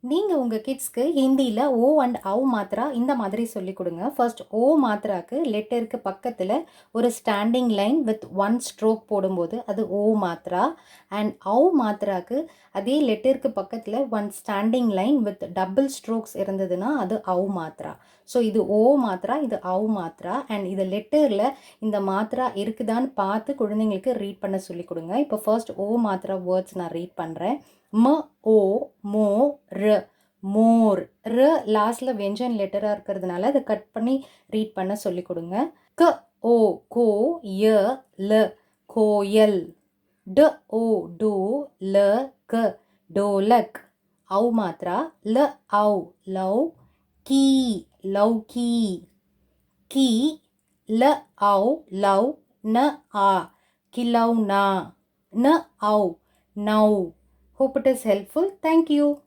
நீங்கள் உங்கள் கிட்ஸ்க்கு ஹிந்தியில் ஓ அண்ட் அவ் மாத்திரா இந்த மாதிரி சொல்லிக் கொடுங்க. ஃபர்ஸ்ட் ஓ மாத்திராக்கு லெட்டருக்கு பக்கத்தில் ஒரு standing line with one stroke போடும்போது அது ஓ மாத்திரா. அண்ட் அவ் மாத்திராக்கு அதே லெட்டருக்கு பக்கத்தில் one standing line with double strokes இருந்ததுன்னா அது அவ் மாத்திரா. ஸோ இது ஓ மாத்திரா, இது அவ் மாத்திரா. அண்ட் இது லெட்டரில் இந்த மாத்திரா இருக்குதான்னு பார்த்து குழந்தைங்களுக்கு ரீட் பண்ண சொல்லிக் கொடுங்க. இப்போ ஃபர்ஸ்ட் ஓ மாத்திரா வேர்ட்ஸ் நான் ரீட் பண்ணுறேன். ம ஓ மோ ர மோர். ர லாஸ்ட்ல வெஞ்சன் லெட்டராக இருக்கிறதுனால அதை கட் பண்ணி ரீட் பண்ண சொல்லி கொடுங்க. க ஓ கோ ய ல கோயல். ட ஓ டோ ல க டோலக். அவ் மாத்ரா ல அவ் லவ் கீ லவ்கீ. கீ ல அவ் லவ் ந ஆ கிலௌனா. ந அவ் now. Hope it is helpful. Thank you.